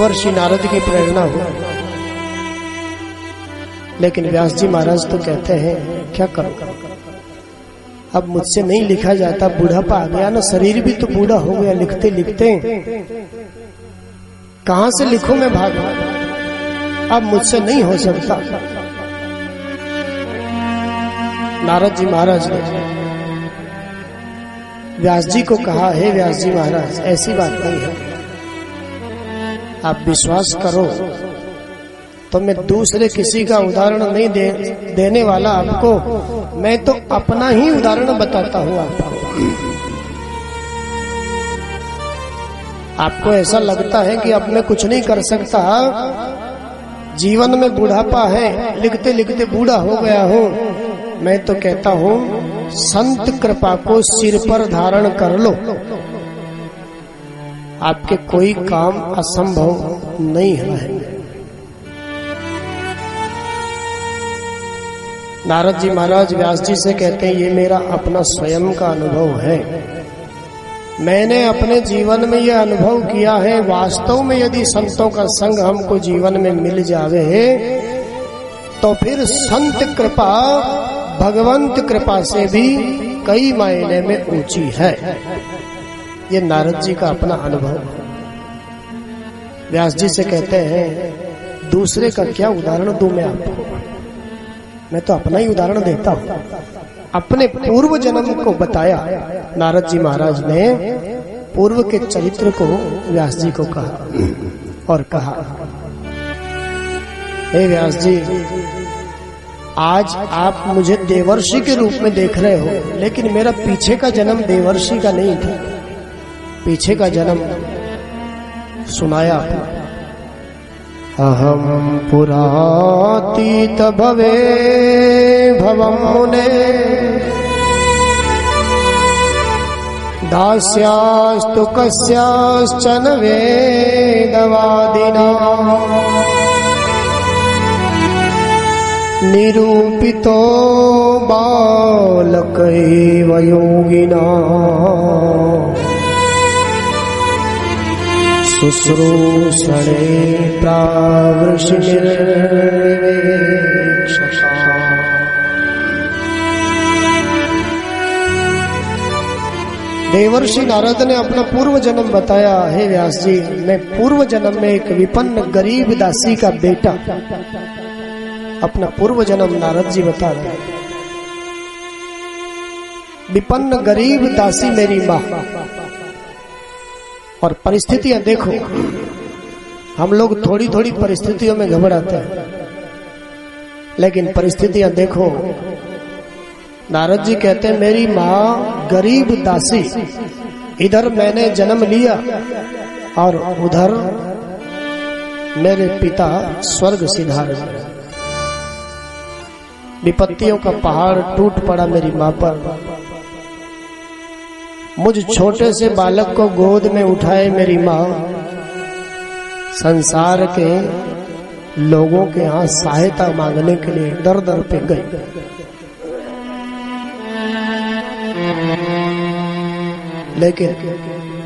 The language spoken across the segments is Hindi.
देवर्षि नारद की प्रेरणा हुई। लेकिन व्यास जी महाराज तो कहते हैं क्या करूं, अब मुझसे नहीं लिखा जाता, बूढ़ापा आ गया ना, शरीर भी तो बूढ़ा हो गया, लिखते लिखते कहां से लिखूं मैं भागवत, अब मुझसे नहीं हो सकता। नारद जी महाराज ने व्यास जी को कहा, हे व्यास जी महाराज, ऐसी बात नहीं है, आप विश्वास करो तो मैं दूसरे किसी का उदाहरण नहीं देने वाला आपको, मैं तो अपना ही उदाहरण बताता हूं आपको। आपको ऐसा लगता है कि अब मैं कुछ नहीं कर सकता, जीवन में बुढ़ापा है, लिखते लिखते बूढ़ा हो गया हूं, मैं तो कहता हूं संत कृपा को सिर पर धारण कर लो, आपके कोई काम असंभव नहीं है। नारद जी महाराज व्यास जी से कहते हैं, ये मेरा अपना स्वयं का अनुभव है, मैंने अपने जीवन में यह अनुभव किया है। वास्तव में यदि संतों का संग हमको जीवन में मिल जावे तो फिर संत कृपा भगवंत कृपा से भी कई मायने में ऊंची है। ये नारद जी का अपना अनुभव। व्यास जी से कहते हैं, दूसरे का क्या उदाहरण दूं मैं आपको, मैं तो अपना ही उदाहरण देता हूं। अपने पूर्व जन्म को बताया नारद जी महाराज ने, पूर्व के चरित्र को व्यास जी को कहा और कहा, हे व्यास जी, आज आप मुझे देवर्षि के रूप में देख रहे हो, लेकिन मेरा पीछे का जन्म देवर्षि का नहीं था, पीछे का जन्म सुनाया आपने। अहम पुरातीत भवे भवम मुने दास्यास्तु कस्याश्चन वेदवादिना निरूपितो बालकैव योगिना शुश्रूषणे प्रावृषिर्निर्विवेक्षसा। देवर्षि नारद ने अपना पूर्व जन्म बताया, हे व्यास जी, मैं पूर्व जन्म में एक विपन्न गरीब दासी का बेटा, अपना पूर्व जन्म नारद जी बता रहे। विपन्न गरीब दासी मेरी माँ। और परिस्थितियां देखो, हम लोग थोड़ी थोड़ी परिस्थितियों में घबराते हैं, लेकिन परिस्थितियां देखो। नारद जी कहते हैं, मेरी माँ गरीब दासी, इधर मैंने जन्म लिया और उधर मेरे पिता स्वर्ग सिधार। विपत्तियों का पहाड़ टूट पड़ा मेरी माँ पर। मुझ छोटे से बालक को गोद में उठाए मेरी माँ संसार के लोगों के यहाँ सहायता मांगने के लिए दर दर पे गई। लेकिन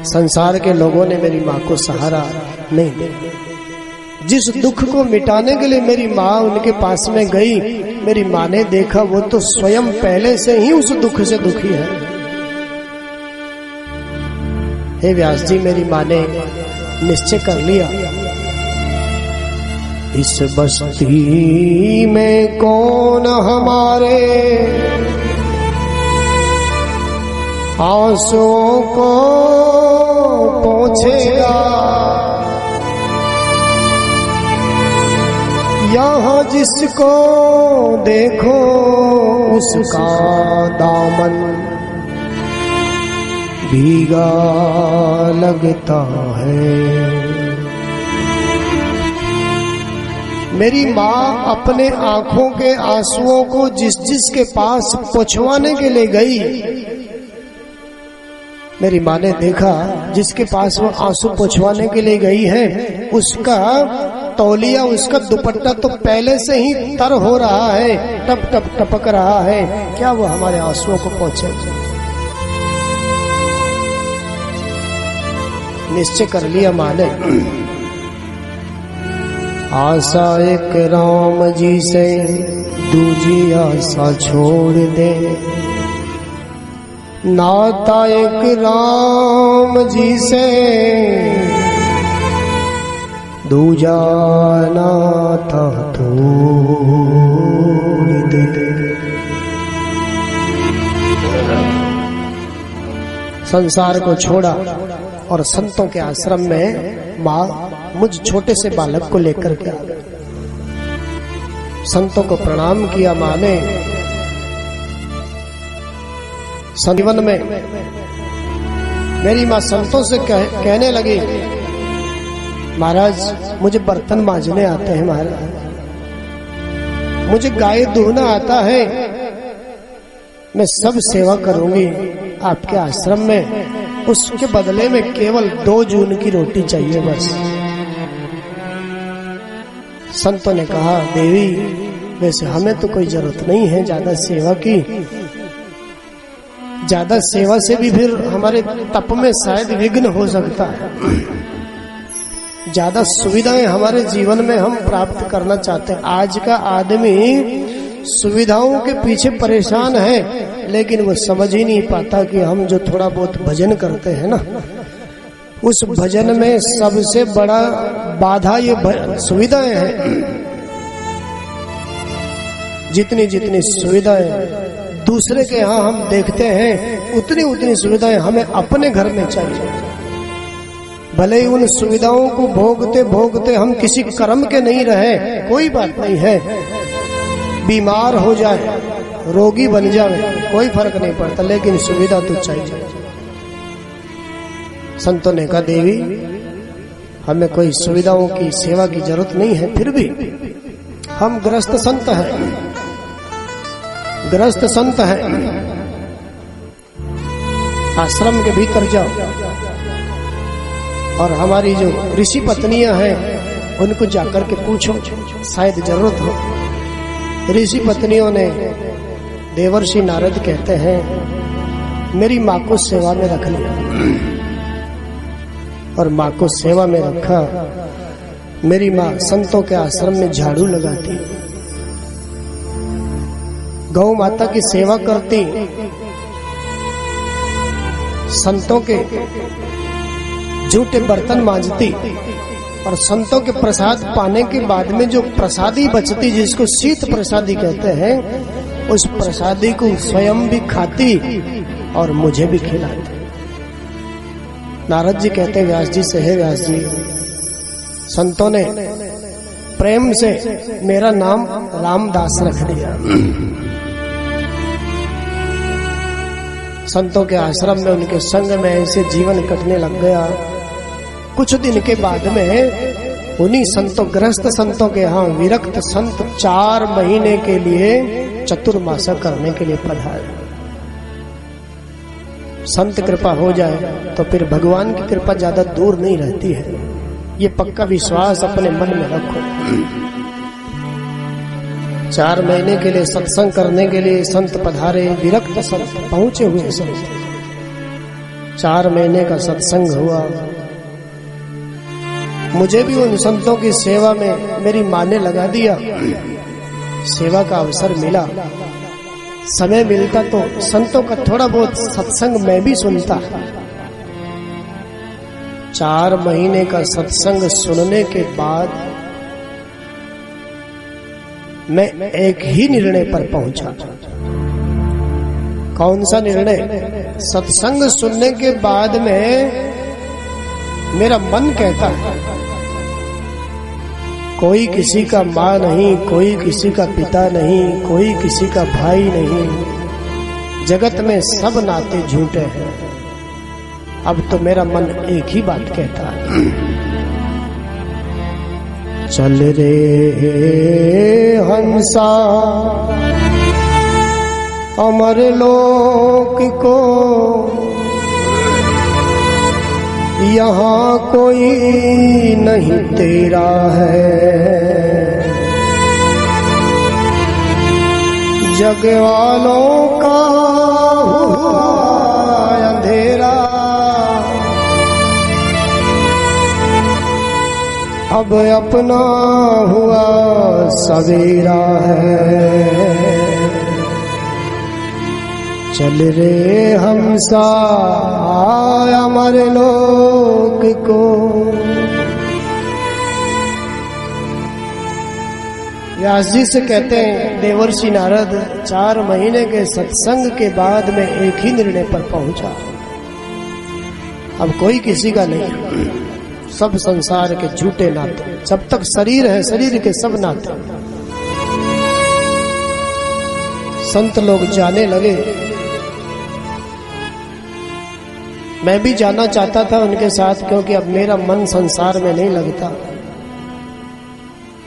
संसार के लोगों ने मेरी माँ को सहारा नहीं दिया। जिस दुख को मिटाने के लिए मेरी माँ उनके पास में गई, मेरी माँ ने देखा वो तो स्वयं पहले से ही उस दुख से दुखी है। हे व्यास जी, मेरी माँ ने निश्चय कर लिया, इस बस्ती में कौन हमारे आंसुओं को पोंछेगा, यहाँ जिसको देखो उसका दामन भीगा लगता है। मेरी माँ अपने आंखों के आंसुओं को जिस जिस के पास पहुंचवाने के लिए गई, मेरी माँ ने देखा जिसके पास वो आंसू पहुंचवाने के लिए गई है, उसका तौलिया, उसका दुपट्टा तो पहले से ही तर हो रहा है, टप टप टपक रहा है, क्या वो हमारे आंसुओं को पहुंचे। निश्चय कर लिया माँ ने, आशा एक राम जी से दूजी आशा छोड़ दे, नाता एक राम जी से दूजा नाता तोड़ दे। संसार को छोड़ा और संतों के आश्रम में माँ मुझ छोटे से बालक को लेकर के आ गई। संतों को प्रणाम किया माँ ने। जीवन में मेरी माँ संतों से कहने लगी, महाराज मुझे बर्तन मांजने आते हैं, महाराज मुझे गाय दूहना आता है, मैं सब सेवा करूंगी आपके आश्रम में, उसके बदले में केवल 2 जून की रोटी चाहिए बस। संतों ने कहा, देवी वैसे हमें तो कोई जरूरत नहीं है ज्यादा सेवा की, ज्यादा सेवा से भी फिर हमारे तप में शायद विघ्न हो सकता है। ज्यादा सुविधाएं हमारे जीवन में हम प्राप्त करना चाहते हैं। आज का आदमी सुविधाओं के पीछे परेशान है, लेकिन वो समझ ही नहीं पाता कि हम जो थोड़ा बहुत भजन करते हैं ना, उस भजन में सबसे बड़ा बाधा ये सुविधाएं हैं। जितनी जितनी सुविधाएं दूसरे के यहाँ हम देखते हैं, उतनी उतनी सुविधाएं हमें अपने घर में चाहिए। भले ही उन सुविधाओं को भोगते भोगते हम किसी कर्म के नहीं रहे, कोई बात नहीं है, बीमार हो जाए, रोगी बन जाए, कोई फर्क नहीं पड़ता, लेकिन सुविधा तो चाहिए। संतों ने कहा, देवी हमें कोई सुविधाओं की सेवा की जरूरत नहीं है, फिर भी हम गृहस्थ संत हैं, गृहस्थ संत हैं। आश्रम के भीतर जाओ और हमारी जो ऋषि पत्नियां हैं उनको जाकर के पूछो, शायद जरूरत हो। ऋषि पत्नियों ने, देवर्षि नारद कहते हैं, मेरी माँ को सेवा में रख लिया और माँ को सेवा में रखा। मेरी माँ संतों के आश्रम में झाड़ू लगाती, गौ माता की सेवा करती, संतों के जूठे बर्तन मांजती और संतों के प्रसाद पाने के बाद में जो प्रसादी बचती, जिसको शीत प्रसादी कहते हैं, उस प्रसादी को स्वयं भी खाती और मुझे भी खिलाती। नारद जी कहते, व्यास जी से, है व्यास जी, संतों ने प्रेम से मेरा नाम रामदास रख दिया। संतों के आश्रम में उनके संग में ऐसे जीवन कटने लग गया। कुछ दिन के बाद में उन्हीं संतों, गृहस्थ संतों के यहाँ विरक्त संत 4 महीने के लिए चतुर्मासा करने के लिए पधारे। संत कृपा हो जाए तो फिर भगवान की कृपा ज्यादा दूर नहीं रहती है, ये पक्का विश्वास अपने मन में रखो। 4 महीने के लिए सत्संग करने के लिए संत पधारे, विरक्त संत पहुंचे हुए संत। 4 महीने का सत्संग हुआ। मुझे भी उन संतों की सेवा में मेरी माँ ने लगा दिया। सेवा का अवसर मिला, समय मिलता तो संतों का थोड़ा बहुत सत्संग मैं भी सुनता। 4 महीने का सत्संग सुनने के बाद मैं एक ही निर्णय पर पहुंचा। कौन सा निर्णय? सत्संग सुनने के बाद में मेरा मन कहता है, कोई किसी का माँ नहीं, कोई किसी का पिता नहीं, कोई किसी का भाई नहीं, जगत में सब नाते झूठे हैं। अब तो मेरा मन एक ही बात कहता है, चल रे हंसा अमर लोक को, यहाँ कोई नहीं तेरा है, जग वालों का हुआ अंधेरा, अब अपना हुआ सवेरा है, चल रे हमसा हमारे लोग को। व्यास जी से कहते हैं, देवर्षि नारद 4 महीने के सत्संग के बाद में एक ही निर्णय पर पहुंचा, अब कोई किसी का नहीं, सब संसार के झूठे नाते, जब तक शरीर है शरीर के सब नाते। संत लोग जाने लगे, मैं भी जाना चाहता था उनके साथ, क्योंकि अब मेरा मन संसार में नहीं लगता।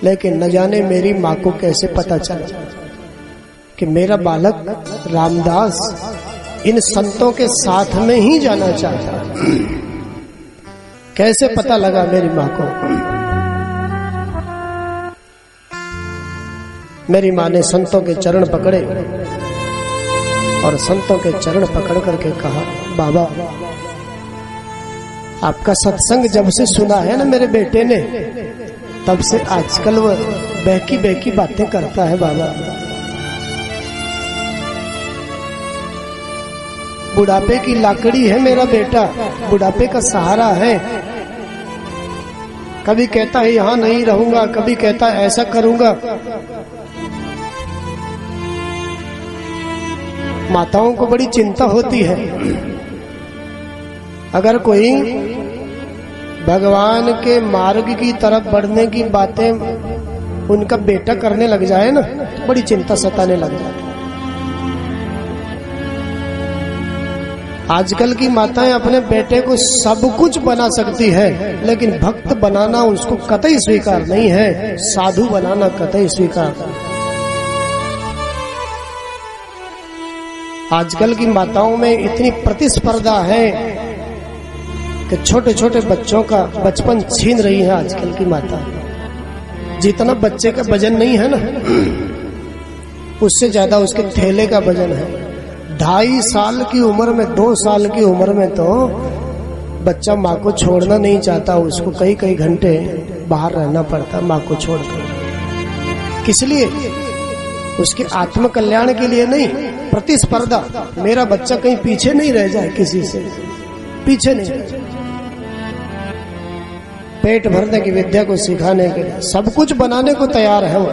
लेकिन न जाने मेरी माँ को कैसे पता चला कि मेरा बालक रामदास इन संतों के साथ में ही जाना चाहता। कैसे पता लगा मेरी माँ को? मेरी माँ ने संतों के चरण पकड़े और संतों के चरण पकड़ करके कहा, बाबा आपका सत्संग जब से सुना है ना मेरे बेटे ने, तब से आजकल वह बहकी बहकी बातें करता है। बाबा बुढ़ापे की लाकड़ी है मेरा बेटा, बुढ़ापे का सहारा है। कभी कहता है यहां नहीं रहूंगा, कभी कहता है ऐसा करूंगा। माताओं को बड़ी चिंता होती है, अगर कोई भगवान के मार्ग की तरफ बढ़ने की बातें उनका बेटा करने लग जाए ना, तो बड़ी चिंता सताने लग जाती। आजकल की माताएं अपने बेटे को सब कुछ बना सकती है, लेकिन भक्त बनाना उसको कतई स्वीकार नहीं है, साधु बनाना कतई स्वीकार। आजकल की माताओं में इतनी प्रतिस्पर्धा है कि छोटे छोटे बच्चों का बचपन छीन रही है आजकल की माता। जितना बच्चे का वजन नहीं है ना, उससे ज्यादा उसके थैले का वजन है। 2.5 साल की उम्र में, 2 साल की उम्र में तो बच्चा माँ को छोड़ना नहीं चाहता, उसको कई कई घंटे बाहर रहना पड़ता माँ को छोड़कर। किस लिए? उसके आत्म कल्याण के लिए नहीं, प्रतिस्पर्धा। मेरा बच्चा कहीं पीछे नहीं रह जाए, किसी से पीछे नहीं रह जाए। पेट भरने की विद्या को सिखाने के लिए सब कुछ बनाने को तैयार है वो।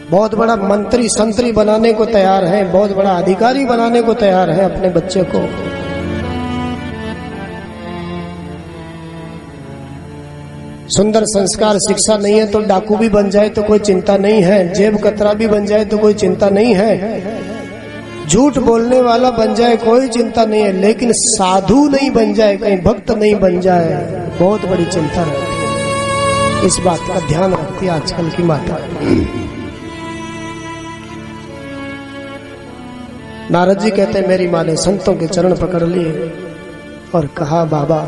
बहुत बड़ा मंत्री संतरी बनाने को तैयार है, बहुत बड़ा अधिकारी बनाने को तैयार है अपने बच्चे को। सुंदर संस्कार शिक्षा नहीं है तो डाकू भी बन जाए तो कोई चिंता नहीं है, जेब कतरा भी बन जाए तो कोई चिंता नहीं है, झूठ बोलने वाला बन जाए कोई चिंता नहीं है, लेकिन साधु नहीं बन जाए, कहीं भक्त नहीं बन जाए, बहुत बड़ी चिंता रहती है। इस बात का ध्यान रखती है आजकल की माता। नारद जी कहते हैं, मेरी माँ ने संतों के चरण पकड़ लिए और कहा, बाबा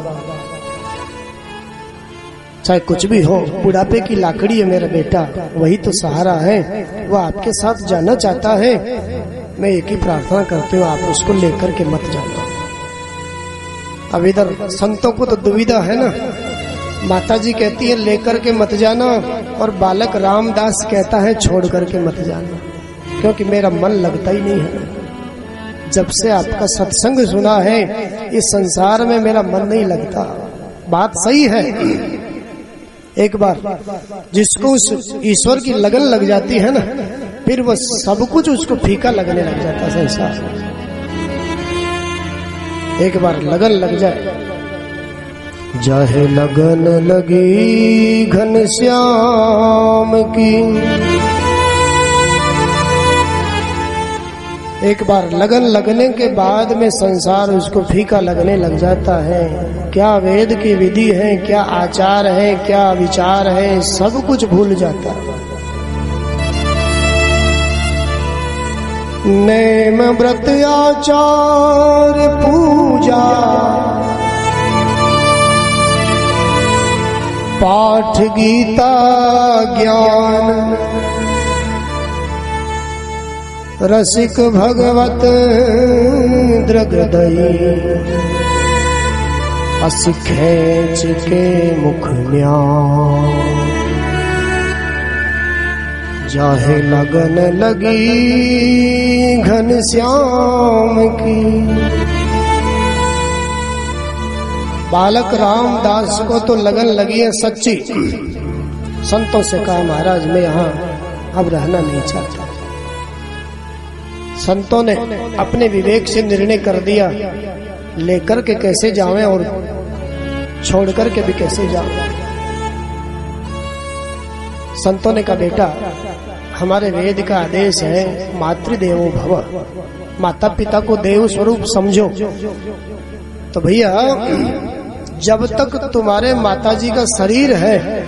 चाहे कुछ भी हो, बुढ़ापे की लाकड़ी है मेरा बेटा, वही तो सहारा है, वह आपके साथ जाना चाहता है। मैं एक ही प्रार्थना करती हूँ, आप उसको लेकर के मत जाना। अब इधर संतों को तो दुविधा है ना, माता जी कहती है लेकर के मत जाना, और बालक रामदास कहता है छोड़ करके मत जाना, क्योंकि मेरा मन लगता ही नहीं है। जब से आपका सत्संग सुना है, इस संसार में मेरा मन नहीं लगता। बात सही है, एक बार जिसको उस ईश्वर की लगन लग जाती है ना, फिर वो सब कुछ उसको फीका लगने लग जाता संसार। एक बार लगन लग जाए, चाहे लगन लगी घनश्याम की, एक बार लगन लगने के बाद में संसार उसको फीका लगने लग जाता है। क्या वेद की विधि है, क्या आचार है, क्या विचार है, सब कुछ भूल जाता है। नेम व्रत आचार पूजा पाठ गीता ज्ञान, रसिक भगवत दृगदयी अस खेच के मुख न्याय, जाहे लगन लगी घनश्याम की। बालक रामदास को तो लगन लगी है सच्ची। संतों से कहा महाराज मैं यहाँ अब रहना नहीं चाहता। संतों ने अपने विवेक से निर्णय कर दिया, लेकर के कैसे जावें और छोड़ करके भी कैसे जावें। संतों ने कहा बेटा हमारे वेद का आदेश है मातृदेवो भव, माता पिता को देव स्वरूप समझो। तो भैया जब तक तुम्हारे माताजी का शरीर है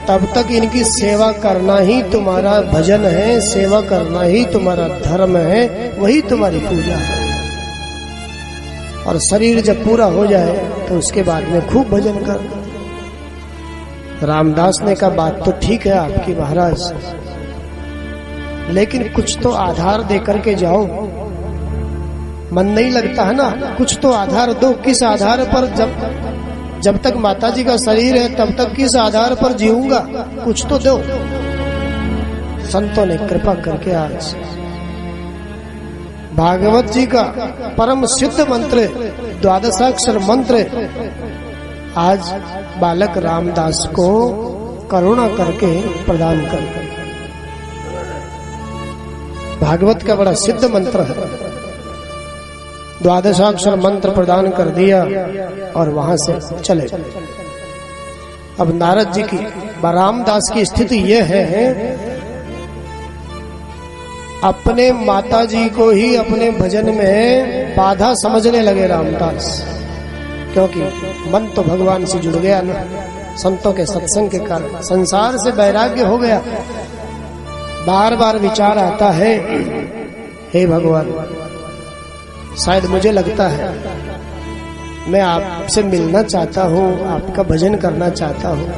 तब तक इनकी सेवा करना ही तुम्हारा भजन है, सेवा करना ही तुम्हारा धर्म है, वही तुम्हारी पूजा है। और शरीर जब पूरा हो जाए तो उसके बाद में खूब भजन कर। रामदास ने कहा बात तो ठीक है आपकी महाराज, लेकिन कुछ तो आधार दे करके जाओ। मन नहीं लगता है ना, कुछ तो आधार दो। किस आधार पर? जब तक माताजी का शरीर है तब तक किस आधार पर जीऊंगा? कुछ तो दो। संतों ने कृपा करके आज भागवत जी का परम सिद्ध मंत्र, द्वादशाक्षर मंत्र आज बालक रामदास को करुणा करके प्रदान कर। भागवत का बड़ा सिद्ध मंत्र है, द्वादशाक्षर मंत्र प्रदान कर दिया और वहां से चले। अब नारद जी की, रामदास की स्थिति यह है, अपने माताजी को ही अपने भजन में बाधा समझने लगे रामदास, क्योंकि मन तो भगवान से जुड़ गया ना, संतों के सत्संग के कारण संसार से वैराग्य हो गया। बार बार विचार आता है, हे भगवान शायद मुझे लगता है मैं आपसे मिलना चाहता हूँ, आपका भजन करना चाहता हूँ,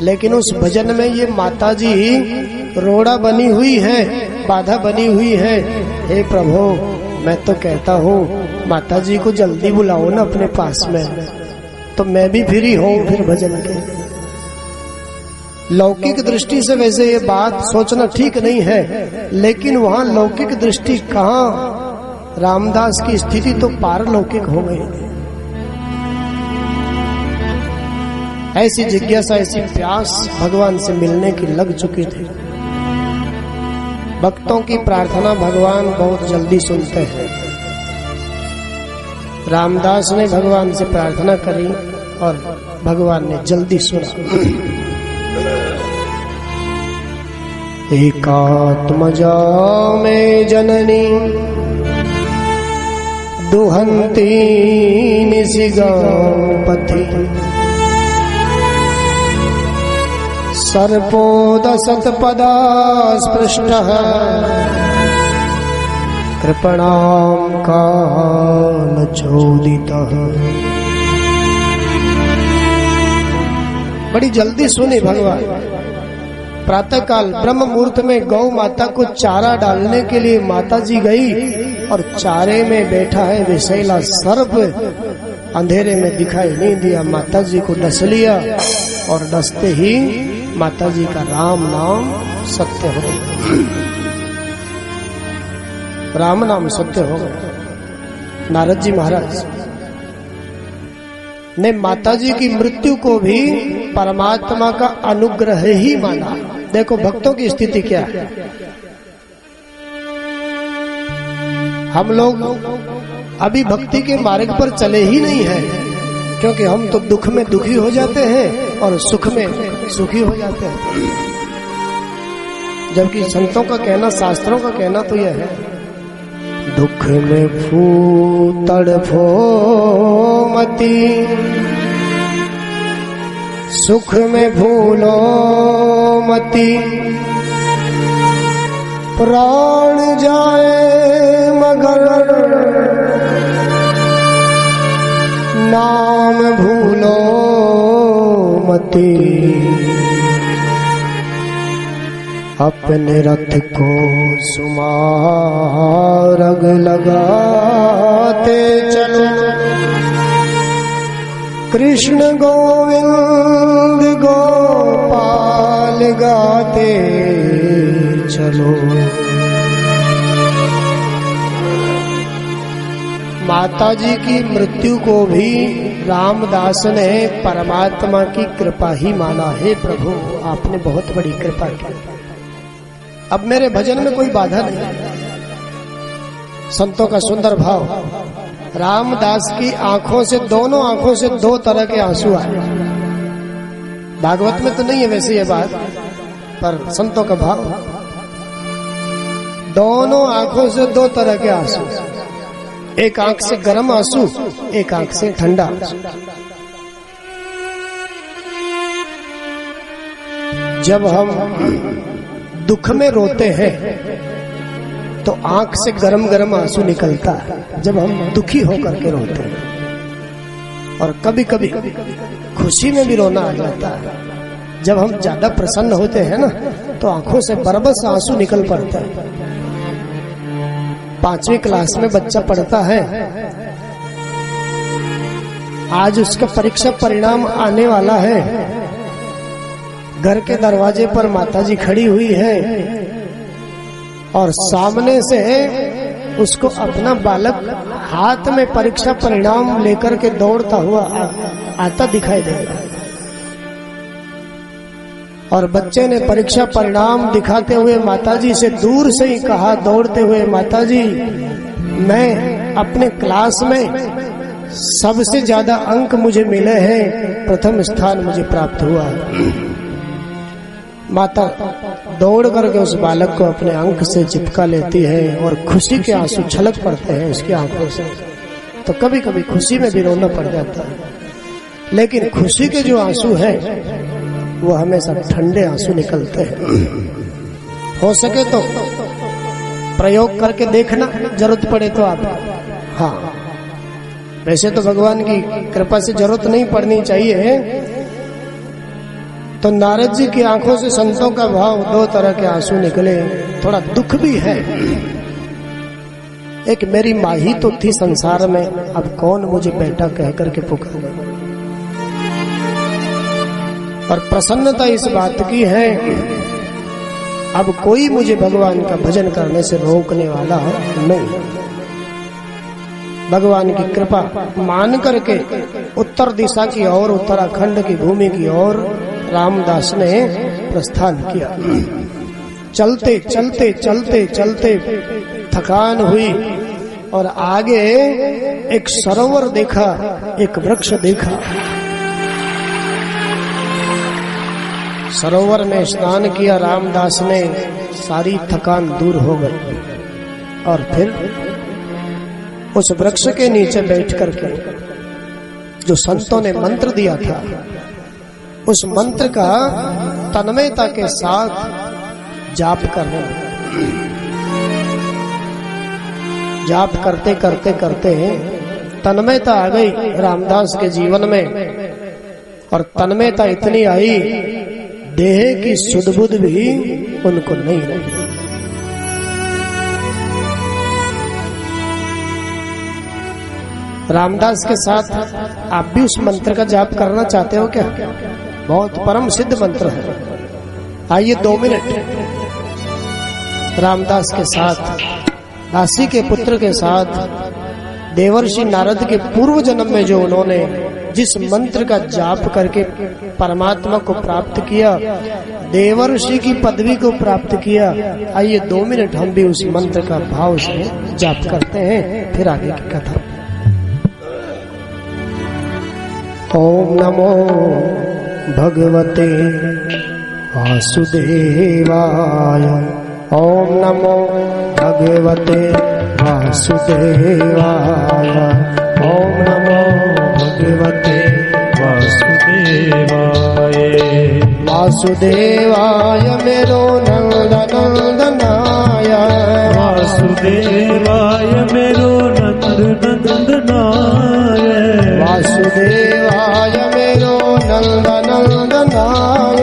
लेकिन उस भजन में ये माताजी रोड़ा बनी हुई है, बाधा बनी हुई है। हे प्रभु मैं तो कहता हूँ माताजी को जल्दी बुलाओ ना अपने पास में, तो मैं भी फ्री हूँ फिर भजन के। लौकिक दृष्टि से वैसे ये बात सोचना ठीक नहीं है, लेकिन वहाँ लौकिक दृष्टि कहाँ, रामदास की स्थिति तो पारलौकिक हो गई। ऐसी जिज्ञासा, ऐसी प्यास भगवान से मिलने की लग चुकी थी। भक्तों की प्रार्थना भगवान बहुत जल्दी सुनते हैं। रामदास ने भगवान से प्रार्थना करी और भगवान ने जल्दी सुना। एकात्मजा में जननी दुहंती निशिगां पथि, सर्पोदशत पदा स्पृष्टः, कृपणां कालचोदितः। बड़ी जल्दी सुनी भगवान। प्रातः काल ब्रह्म मुहूर्त में गौ माता को चारा डालने के लिए माता जी गई और चारे में बैठा है विषैला सर्प, अंधेरे में दिखाई नहीं दिया। माता जी को डस लिया और डसते ही माता जी का राम नाम सत्य हो गया। राम नाम सत्य हो गया। नारद जी महाराज ने माता जी की मृत्यु को भी परमात्मा का अनुग्रह ही माना। देखो भक्तों की स्थिति क्या है। हम लोग अभी भक्ति के मार्ग पर चले ही नहीं हैं, क्योंकि हम तो दुख में दुखी हो जाते हैं और सुख में सुखी हो जाते हैं। जबकि संतों का कहना, शास्त्रों का कहना तो यह है, दुख में फू तड़फो मती, सुख में भूलो मती, प्राण जाए मगर नाम भूलो मती, अपने रथ को सुमारग लगाते चलो, कृष्ण गोविंद गोपाल गाते चलो। माता जी की मृत्यु को भी रामदास ने परमात्मा की कृपा ही माना। हे प्रभु, आपने बहुत बड़ी कृपा की, अब मेरे भजन में कोई बाधा नहीं। संतों का सुंदर भाव, रामदास की आंखों से, दोनों आंखों से दो तरह के आंसू आए। भागवत में तो नहीं है वैसे ये बात, पर संतों का भाव, दोनों आंखों से दो तरह के आंसू, एक आंख से गर्म आंसू, एक आंख से ठंडा आंसू। जब हम दुख में रोते हैं तो आंख से गरम गरम आंसू निकलता है, जब हम दुखी होकर के रोते हैं। और कभी कभी खुशी में भी रोना आ जाता है। जब हम ज्यादा प्रसन्न होते हैं ना, तो आंखों से बरबस आंसू निकल पड़ता है। 5वीं क्लास में बच्चा पढ़ता है, आज उसका परीक्षा परिणाम आने वाला है। घर के दरवाजे पर माताजी खड़ी हुई है और सामने से उसको अपना बालक हाथ में परीक्षा परिणाम लेकर के दौड़ता हुआ आता दिखाई देगा। और बच्चे ने परीक्षा परिणाम दिखाते हुए माताजी से दूर से ही कहा, दौड़ते हुए, माताजी मैं अपने क्लास में सबसे ज्यादा अंक मुझे मिले हैं, प्रथम स्थान मुझे प्राप्त हुआ। माता दौड़ करके उस बालक को अपने अंक से चिपका लेती है और खुशी के आंसू छलक पड़ते हैं उसकी आंखों से। तो कभी कभी खुशी में भी रोना पड़ जाता है, लेकिन खुशी के जो आंसू हैं वो हमेशा ठंडे आंसू निकलते हैं। हो सके तो प्रयोग करके देखना, जरूरत पड़े तो आप। हाँ, वैसे तो भगवान की कृपा से जरूरत नहीं पड़नी चाहिए। तो नारद जी की आंखों से संतों का भाव, दो तरह के आंसू निकले। थोड़ा दुख भी है, एक मेरी माँ ही तो थी संसार में, अब कौन मुझे बेटा कह करके पुकारे। और प्रसन्नता इस बात की है, अब कोई मुझे भगवान का भजन करने से रोकने वाला नहीं। भगवान की कृपा मान करके उत्तर दिशा की ओर, उत्तराखंड की भूमि की ओर रामदास ने प्रस्थान किया। चलते चलते चलते चलते थकान हुई और आगे एक सरोवर देखा, एक वृक्ष देखा। सरोवर में स्नान किया रामदास ने, सारी थकान दूर हो गई। और फिर उस वृक्ष के नीचे बैठ करके जो संतों ने मंत्र दिया था, उस मंत्र का तन्मयता के साथ जाप करने लगे। जाप करते करते करते तन्मयता आ गई रामदास के जीवन में। और तन्मयता इतनी आई, देह की सुध बुध भी उनको नहीं रही। रामदास के साथ आप भी उस मंत्र का जाप करना चाहते हो क्या? बहुत परम सिद्ध मंत्र है। आइए 2 मिनट रामदास के साथ, दासी के पुत्र के साथ, देवर्षि नारद के पूर्व जन्म में जो उन्होंने जिस मंत्र का जाप करके परमात्मा को प्राप्त किया, देवर्षि की पदवी को प्राप्त किया, आइए 2 मिनट हम भी उस मंत्र का भाव से जाप करते हैं, फिर आगे की कथा। ओम नमो भगवते वासुदेवाय। ओम नमो भगवते वासुदेवाय। ओम नमो भगवते वासुदेवाय। वासुदेवाय मेरो नंदनंदनाय। वासुदेवाय मेरो नंदनंदनाय। वासुदेवाय मेरो नंदनंदनाय।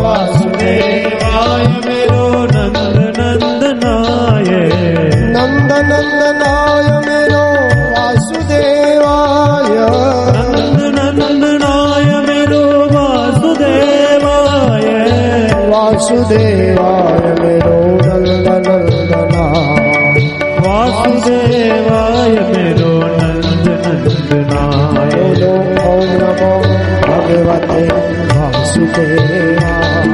वासुदेवाय मेरो नंदनंदनाय। नंदनंदनाय मेरो वासुदेवाय। नंदनंदनाय वासुदेवाय मेरो नंद नंदना, वासुदेवाय मेरो नंद नंदनाय। बोलो ओम नमो भगवते वासुदेवाय,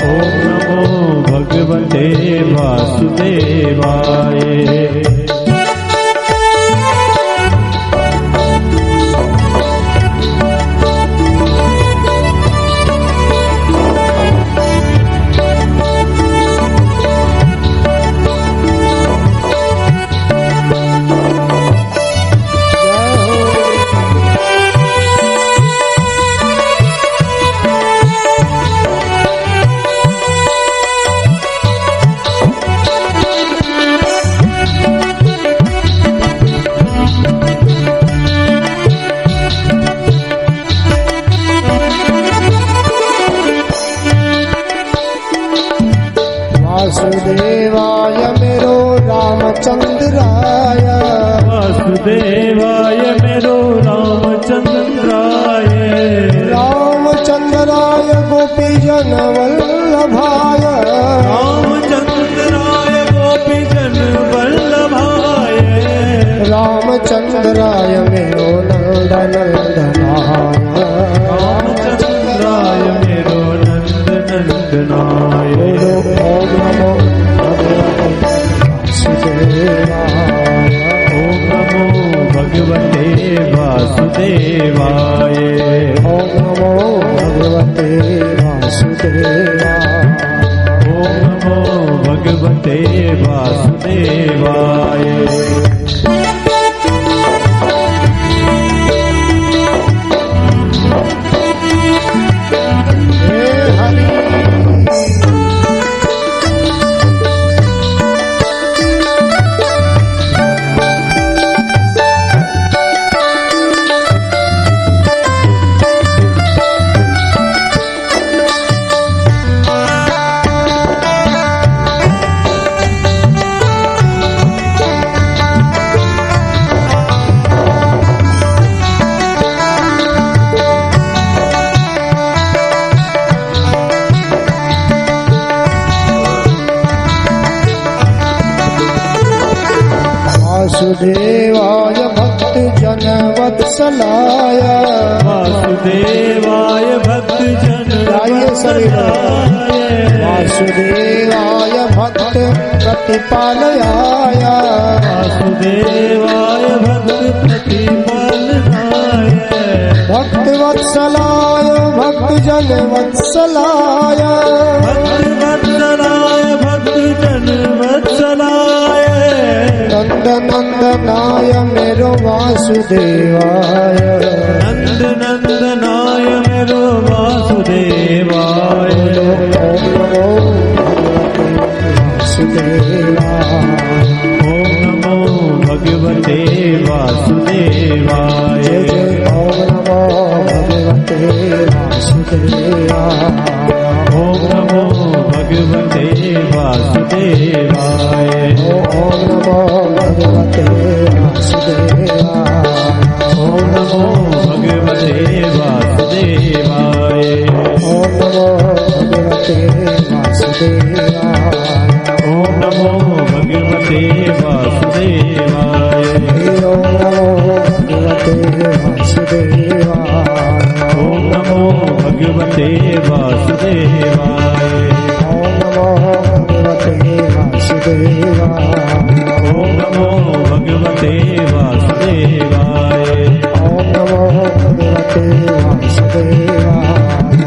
ओम नमो भगवते वासुदेवाय। वासुदेवाय मेरो रामचंद्राय, वासुदेवाय मेरो रामचंद्राय, रामचंद्राय गोपीजन वल्लभाय, रामचंद्राय गोपीजन वल्लभाय, रामचंद्राय मेरो नंद नंदनाय, रामचंद्राय मेरो नंद नंदनाय। ओम नमो भगवते वासुदेवाय, ओम नमो भगवते वासुदेवाय, ओम नमो भगवते वासुदेवाय, ओम नमो भगवते वासुदेवाय। हे हरि वासुदेवाय भक्त जन वत्सलाय, वासुदेवाय भक्त जन वत्सलाय, वासुदेवाय भक्त प्रतिपालयाय, वासुदेवाय भक्त प्रतिपालनाय, भक्त वत्सलाय भक्त जन वत्सलाय, भक्त वत्सलाय भक्त जन वत्सलाय, नंद नंदनाय मेरो वासुदेवाय, नंद नंदनाय मेरो वासुदेवाय। ओम नमो भगवते वासुदेवाय, ओम नमो भगवते वासुदेवाय, ओम नमो भगवते वासुदेवाय, ओम नमो भगवते वासुदेवाय, ओम नमो भगवते वासुदेवाय, ओम नमो भगवते वासुदेवाय, ओम नमो भगवते वासुदेवाय, ओम नमो भगवते वासुदेवाय, ओम नमो भगवते वासुदेवाय, ओम नमो भगवते वासुदेवाय, ओम नमो भगवते वासुदेवाय, ओम नमो भगवते वासुदेवाय,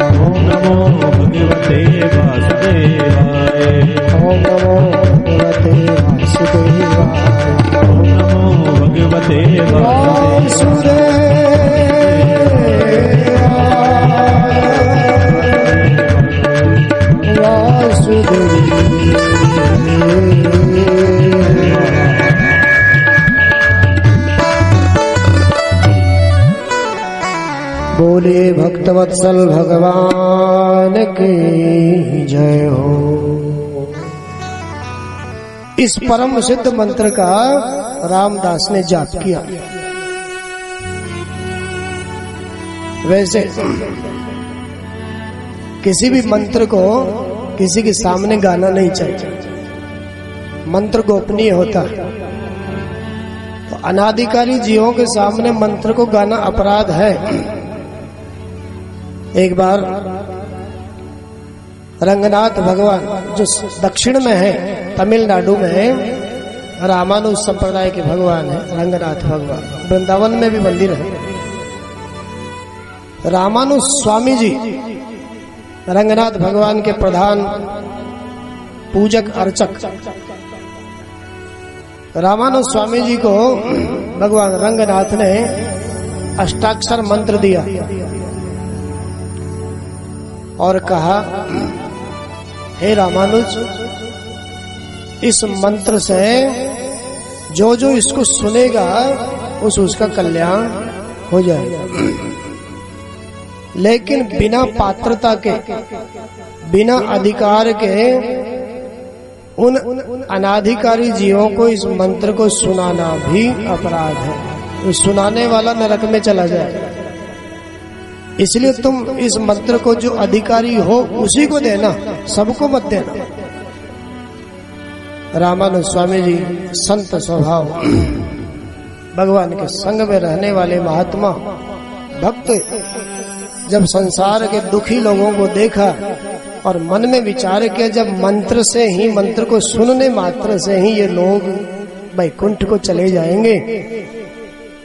ओम नमो भगवते वासुदेवाय, ओम नमो भगवते वासुदेवाय, ओम नमो भगवते बोले भक्तवत्सल भगवान की जय हो। इस परम सिद्ध मंत्र का रामदास ने जाप किया। वैसे किसी भी मंत्र को किसी के सामने गाना नहीं चाहिए, मंत्र गोपनीय होता है। तो अनादिकारी जीवों के सामने मंत्र को गाना अपराध है। एक बार रंगनाथ भगवान जो दक्षिण में है, तमिलनाडु में है, रामानुज संप्रदाय के भगवान है रंगनाथ भगवान, वृंदावन में भी मंदिर है। रामानुज स्वामी जी रंगनाथ भगवान के प्रधान पूजक अर्चक। रामानुज स्वामी जी को भगवान रंगनाथ ने अष्टाक्षर मंत्र दिया और कहा, हे रामानुज, इस मंत्र से जो जो इसको सुनेगा उसका कल्याण हो जाएगा, लेकिन बिना पात्रता के, बिना अधिकार के उन अनाधिकारी जीवों को इस मंत्र को सुनाना भी अपराध है। सुनाने वाला नरक में चला जाएगा। इसलिए तुम इस मंत्र को जो अधिकारी हो उसी को देना, सबको मत देना। रामानुज स्वामी जी संत स्वभाव, भगवान के संग में रहने वाले महात्मा भक्त, जब संसार के दुखी लोगों को देखा और मन में विचार किया, जब मंत्र से ही, मंत्र को सुनने मात्र से ही ये लोग वैकुंठ को चले जाएंगे,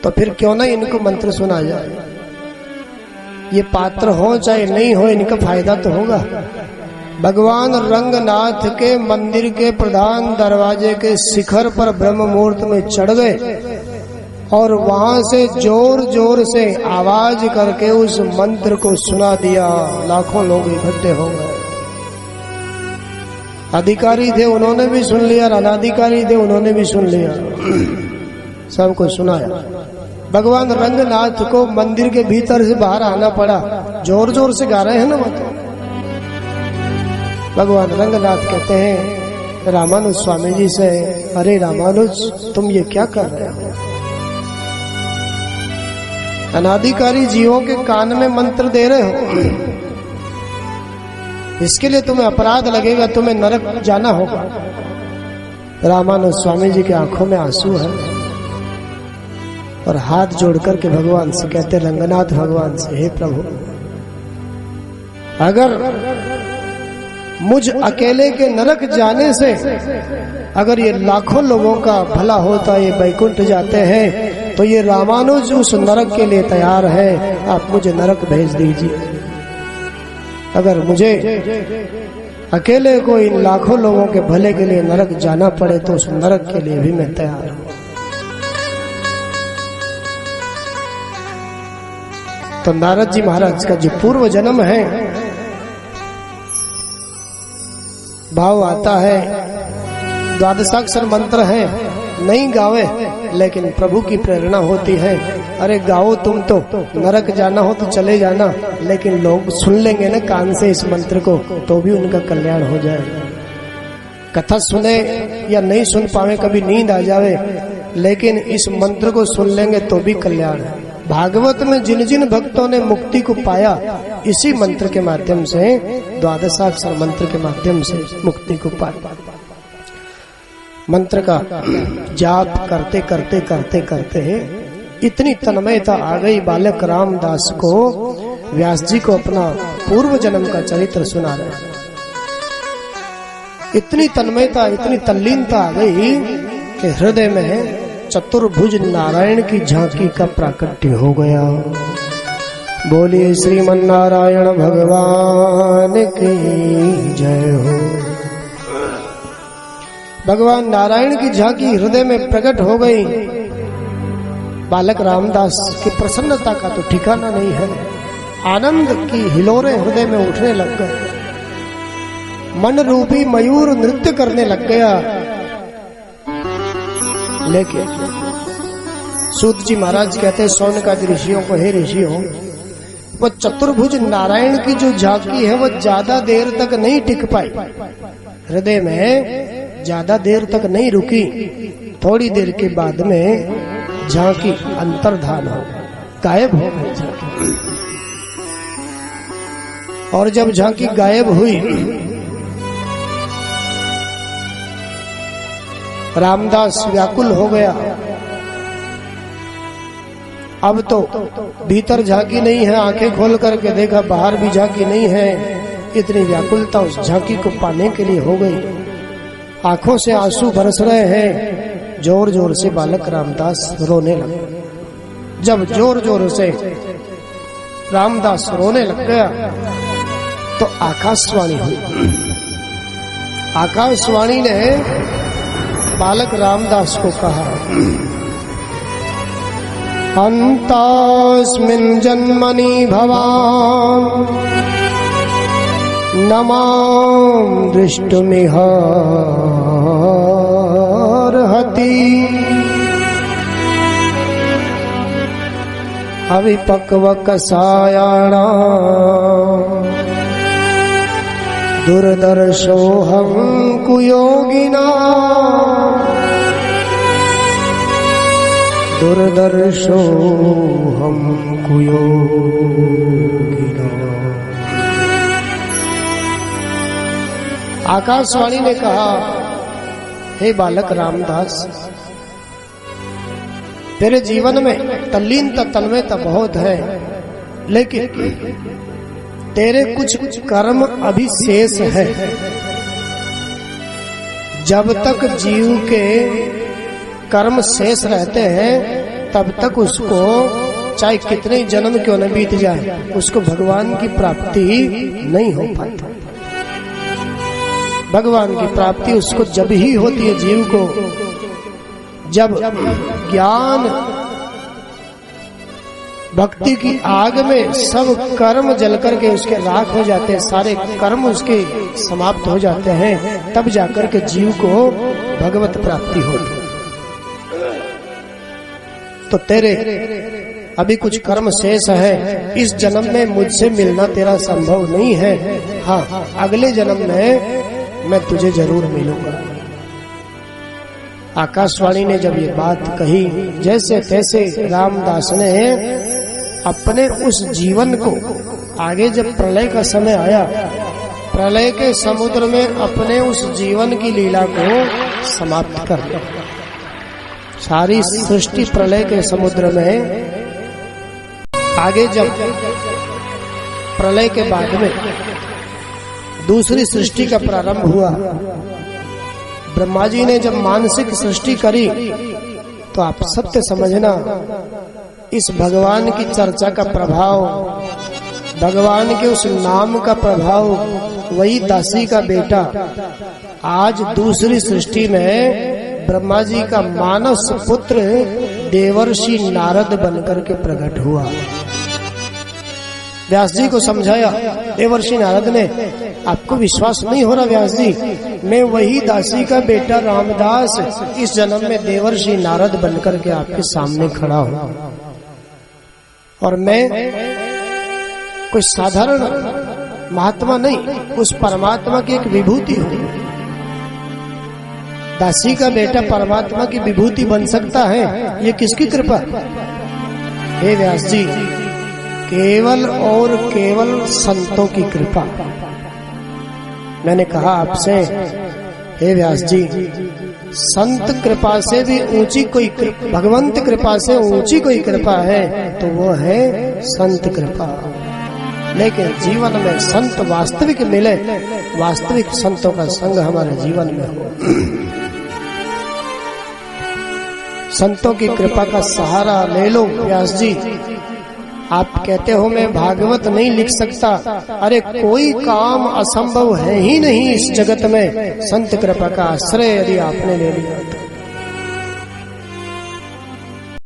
तो फिर क्यों ना इनको मंत्र सुना जाए। ये पात्र हो चाहे नहीं हो, इनका फायदा तो होगा। भगवान रंगनाथ के मंदिर के प्रधान दरवाजे के शिखर पर ब्रह्म मुहूर्त में चढ़ गए और वहां से जोर जोर से आवाज करके उस मंत्र को सुना दिया। लाखों लोग इकट्ठे हो गए। अधिकारी थे उन्होंने भी सुन लिया, अनाधिकारी थे उन्होंने भी सुन लिया, सबको सुनाया। भगवान रंगनाथ को मंदिर के भीतर से बाहर आना पड़ा, जोर जोर से गा रहे हैं ना मतलब। भगवान रंगनाथ कहते हैं रामानुज स्वामी जी से, अरे रामानुज, तुम ये क्या कर रहे हो? अनाधिकारी जीवों के कान में मंत्र दे रहे हो, इसके लिए तुम्हें अपराध लगेगा, तुम्हें नरक जाना होगा। रामानुज स्वामी जी की आंखों में आंसू है और हाथ जोड़ करके भगवान से कहते, रंगनाथ भगवान से, हे प्रभु, अगर मुझ अकेले के नरक जाने से अगर ये लाखों लोगों का भला होता, ये वैकुंठ जाते हैं, तो ये रामानुज उस नरक के लिए तैयार है। आप मुझे नरक भेज दीजिए। अगर मुझे अकेले को इन लाखों लोगों के भले के लिए नरक जाना पड़े तो उस नरक के लिए भी मैं तैयार हूं। तो नारद जी महाराज का जो पूर्व जन्म है, भाव आता है, द्वादशाक्षर मंत्र है, नहीं गावे लेकिन प्रभु की प्रेरणा होती है, अरे गाओ तुम तो, नरक जाना हो तो चले जाना, लेकिन लोग सुन लेंगे ना कान से इस मंत्र को, तो भी उनका कल्याण हो जाएगा। कथा सुने या नहीं सुन पावे, कभी नींद आ जावे, लेकिन इस मंत्र को सुन लेंगे तो भी कल्याण है। भागवत में जिन जिन भक्तों ने मुक्ति को पाया, इसी मंत्र के माध्यम से, द्वादशाक्षर मंत्र के माध्यम से मुक्ति को पाया। मंत्र का जाप करते करते करते करते इतनी तन्मयता आ गई बालक रामदास को, व्यास जी को अपना पूर्व जन्म का चरित्र सुना रहे। इतनी तन्मयता, इतनी तल्लीनता आ गई कि हृदय में चतुर्भुज नारायण की झांकी का प्राकट्य हो गया। बोलिए श्रीमन नारायण भगवान की जय हो। भगवान नारायण की झांकी हृदय में प्रकट हो गई। बालक रामदास की प्रसन्नता का तो ठिकाना नहीं है। आनंद की हिलोरें हृदय में उठने लग गए। मन रूपी मयूर नृत्य करने लग गया। लेकिन सूत जी महाराज कहते हैं शौनकादि ऋषियों को, हे ऋषियों, वो चतुर्भुज नारायण की जो झांकी है वो ज्यादा देर तक नहीं टिक पाई, हृदय में ज्यादा देर तक नहीं रुकी। थोड़ी देर के बाद में झांकी अंतर्धान हो, गायब हो गई झांकी। और जब झांकी गायब हुई रामदास व्याकुल हो गया। अब तो भीतर झांकी नहीं है, आंखें खोल करके देखा बाहर भी झांकी नहीं है। इतनी व्याकुलता उस झांकी को पाने के लिए हो गई। आंखों से आंसू बरस रहे हैं। जोर जोर से बालक रामदास रोने लगे। जब जोर जोर से रामदास रोने लग गया तो आकाशवाणी हुई। आकाशवाणी ने बालक रामदास को कहा, अन्तास्मिन् जन्मनि भवान् न मां दृष्टुमिहार्हति अविपक्वकषायाणाम् दुर्दर्शोऽहं कुयोगिनाम् दुर्दर्शोऽहं कुयोगिनाम्। आकाशवाणी ने कहा, हे बालक रामदास, तेरे जीवन में तल्लीनता तन्मयता बहुत है, लेकिन तेरे कुछ कर्म अभी शेष है। जब तक जीव के कर्म शेष रहते हैं तब तक उसको चाहे कितने जन्म क्यों न बीत जाए, उसको भगवान की प्राप्ति नहीं हो पाती। भगवान की प्राप्ति उसको जब ही होती है जीव को, जब ज्ञान भक्ति की आग में सब कर्म जल करके उसके राख हो जाते हैं, सारे कर्म उसके समाप्त हो जाते हैं, तब जाकर के जीव को भगवत प्राप्ति होती है। तो तेरे अभी कुछ कर्म शेष है, इस जन्म में मुझसे मिलना तेरा संभव नहीं है। हाँ, अगले जन्म में मैं तुझे जरूर मिलूंगा। आकाशवाणी ने जब ये बात कही, जैसे तैसे रामदास ने अपने उस जीवन को, आगे जब प्रलय का समय आया, प्रलय के समुद्र में अपने उस जीवन की लीला को समाप्त कर दिया। सारी सृष्टि प्रलय के समुद्र में, आगे जब प्रलय के बाद में दूसरी सृष्टि का प्रारंभ हुआ, ब्रह्मा जी ने जब मानसिक सृष्टि करी, तो आप सत्य समझना, इस भगवान की चर्चा का प्रभाव, भगवान के उस नाम का प्रभाव, वही दासी का बेटा आज दूसरी सृष्टि में ब्रह्मा जी का मानस पुत्र देवर्षि नारद बनकर के प्रकट हुआ। व्यास जी को समझाया देवर्षि नारद ने, आपको विश्वास नहीं हो रहा व्यास जी, मैं वही दासी का बेटा रामदास इस जन्म में देवर्षि नारद बनकर के आपके सामने खड़ा हूं, और मैं कोई साधारण महात्मा नहीं, उस परमात्मा की एक विभूति हूं। दासी का बेटा परमात्मा की विभूति बन सकता है, ये किसकी कृपा? हे व्यास जी, केवल और केवल संतों की कृपा। मैंने कहा आपसे, हे व्यास जी, संत कृपा से भी ऊंची कोई, भगवंत कृपा से ऊंची कोई कृपा है तो वो है संत कृपा। लेकिन जीवन में संत वास्तविक मिले, वास्तविक संतों का संग हमारे जीवन में हो, संतों की कृपा का सहारा ले लो। व्यास जी, आप कहते हो मैं भागवत नहीं लिख सकता, अरे कोई काम असंभव है ही नहीं इस जगत में। संत कृपा का आश्रय यदि आपने ले लिया तो